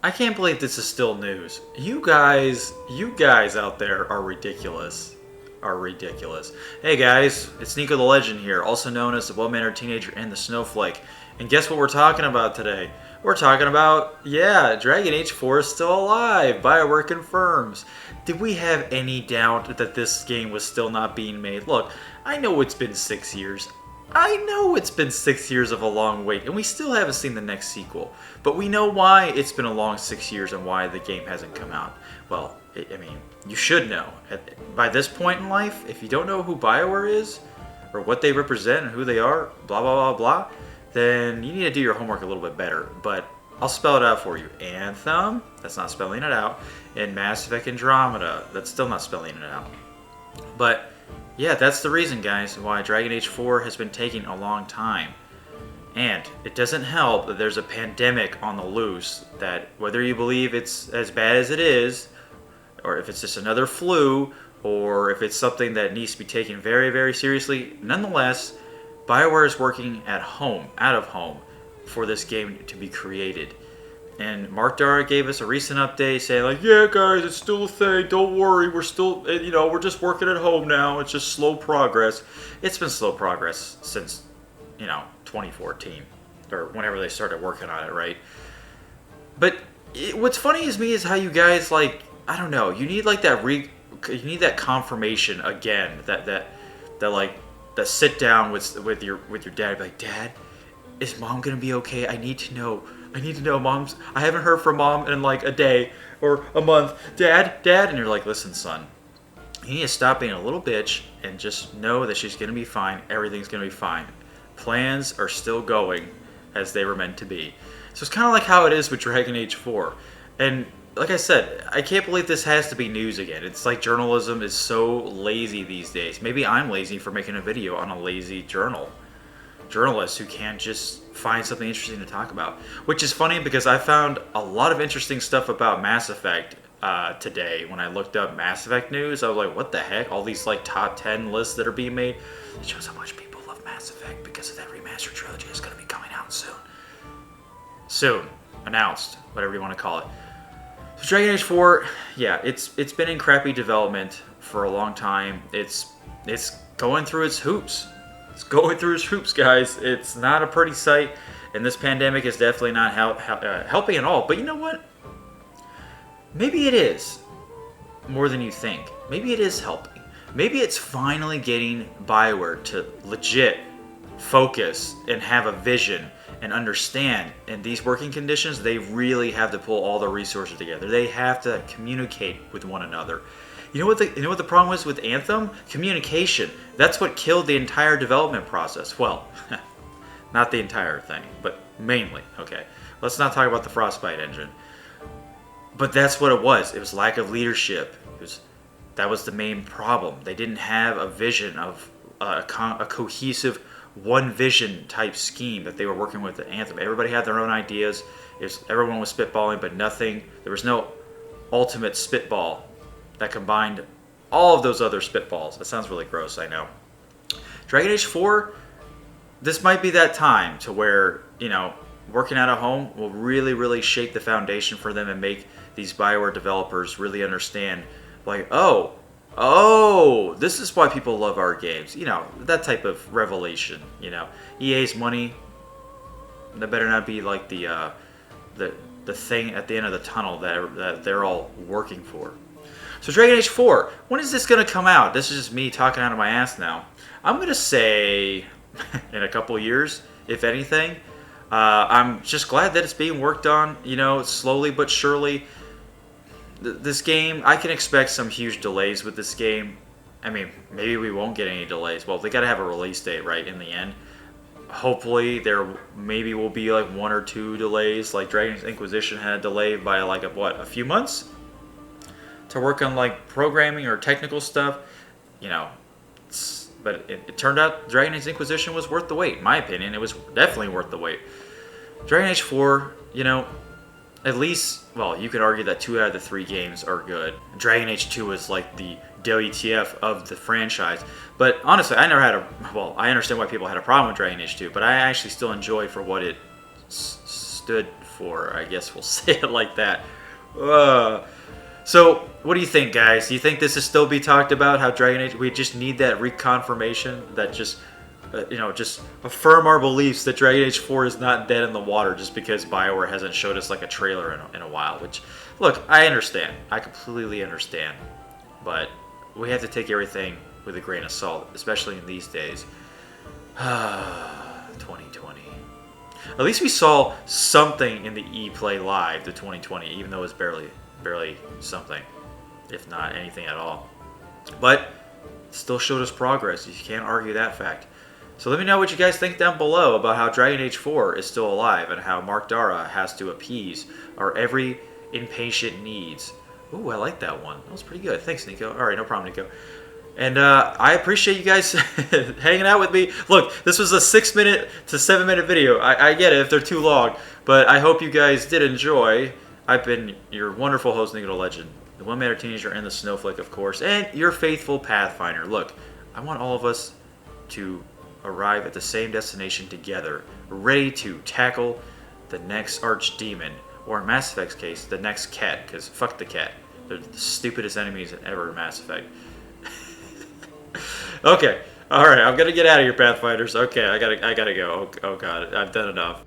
I can't believe this is still news. You guys out there are ridiculous. Are ridiculous. Hey guys, it's NikoTheLegend here, also known as the well-mannered teenager and the snowflake. And guess what we're talking about today? We're talking about, yeah, Dragon Age 4 is still alive. BioWare confirms. Did we have any doubt that this game was still not being made? Look, I know it's been 6 years. I know it's been 6 years of a long wait, and we still haven't seen the next sequel. But we know why it's been a long 6 years and why the game hasn't come out. Well, I mean, you should know. By this point in life, if you don't know who BioWare is, or what they represent and who they are, blah, blah, blah, blah, then you need to do your homework a little bit better. But I'll spell it out for you. Anthem, that's not spelling it out. And Mass Effect Andromeda, that's still not spelling it out. But yeah, that's the reason, guys, why Dragon Age 4 has been taking a long time. And it doesn't help that there's a pandemic on the loose that, whether you believe it's as bad as it is, or if it's just another flu, or if it's something that needs to be taken very, very seriously, nonetheless, BioWare is working at home, out of home, for this game to be created. And Mark Dara gave us a recent update saying, like, yeah, guys, it's still a thing. Don't worry. We're still, we're just working at home now. It's just slow progress. It's been slow progress since, 2014 or whenever they started working on it, right? But what's funny is how you guys, like, I don't know. You need, like, you need that confirmation again, that sit down with your dad, like, Dad, is Mom gonna be okay? I need to know, Mom's. I haven't heard from Mom in like a day or a month. Dad, and you're like, listen, son, you need to stop being a little bitch and just know that she's gonna be fine. Everything's gonna be fine. Plans are still going as they were meant to be. So it's kind of like how it is with Dragon Age 4. And like I said, I can't believe this has to be news again. It's like journalism is so lazy these days. Maybe I'm lazy for making a video on a lazy journalists who can't just find something interesting to talk about. Which is funny because I found a lot of interesting stuff about Mass Effect today. When I looked up Mass Effect news, I was like, what the heck? All these like top 10 lists that are being made. It shows how much people love Mass Effect because of that remastered trilogy is going to be coming out soon. Soon. Announced. Whatever you want to call it. So Dragon Age 4, yeah, it's been in crappy development for a long time. It's going through its hoops. It's going through its hoops, guys. It's not a pretty sight, and this pandemic is definitely not helping at all. But you know what? Maybe it is more than you think. Maybe it is helping. Maybe it's finally getting BioWare to legit focus and have a vision and understand. In these working conditions, they really have to pull all the resources together. They have to communicate with one another. You know what the problem was with Anthem? Communication. That's what killed the entire development process. Well, not the entire thing, but mainly. Okay, let's not talk about the Frostbite engine. But that's what it was. It was lack of leadership. That was the main problem. They didn't have a vision of a cohesive one vision type scheme that they were working with at Anthem. Everybody had their own ideas. Everyone was spitballing, but nothing. There was no ultimate spitball that combined all of those other spitballs. That sounds really gross, I know. Dragon Age 4, this might be that time to where, working out of home will really, really shake the foundation for them and make these BioWare developers really understand, like, oh, this is why people love our games. That type of revelation, EA's money, that better not be like the thing at the end of the tunnel that they're all working for. So Dragon Age 4, when is this going to come out? This is just me talking out of my ass now. I'm going to say in a couple years, if anything. I'm just glad that it's being worked on, slowly but surely. This game, I can expect some huge delays with this game. I mean, maybe we won't get any delays. Well, they got to have a release date, right, in the end. Hopefully, there maybe will be like 1 or 2 delays. Like Dragon's Inquisition had a delay by like a few months to work on like programming or technical stuff, but it turned out Dragon Age Inquisition was worth the wait. In my opinion, it was definitely worth the wait. Dragon Age 4, at least, well, you could argue that 2 out of the 3 games are good. Dragon Age 2 is like the WTF of the franchise. But honestly, I understand why people had a problem with Dragon Age 2, but I actually still enjoyed for what it stood 4. I guess we'll say it like that. So, what do you think, guys? Do you think this is still be talked about? How Dragon Age? We just need that reconfirmation that just, just affirm our beliefs that Dragon Age 4 is not dead in the water just because BioWare hasn't showed us like a trailer in a while. Which, look, I understand. I completely understand. But we have to take everything with a grain of salt, especially in these days. 2020. At least we saw something in the ePlay Live, the 2020, even though it was barely something, if not anything at all. But it still showed us progress. You can't argue that fact. So let me know what you guys think down below about how Dragon Age 4 is still alive and how Mark Dara has to appease our every impatient needs. Ooh, I like that one. That was pretty good. Thanks, Nico. All right, no problem, Nico. And I appreciate you guys hanging out with me. Look, this was a 6-minute to 7-minute video. I get it if they're too long, but I hope you guys did enjoy. I've been your wonderful host, NikoTheLegend, the one-manner teenager and the snowflake, of course, and your faithful Pathfinder. Look, I want all of us to arrive at the same destination together, ready to tackle the next archdemon, or in Mass Effect's case, the next cat, because fuck the cat. They're the stupidest enemies ever in Mass Effect. Okay, alright, I'm gonna get out of here, Pathfinders. Okay, I gotta go. Oh god, I've done enough.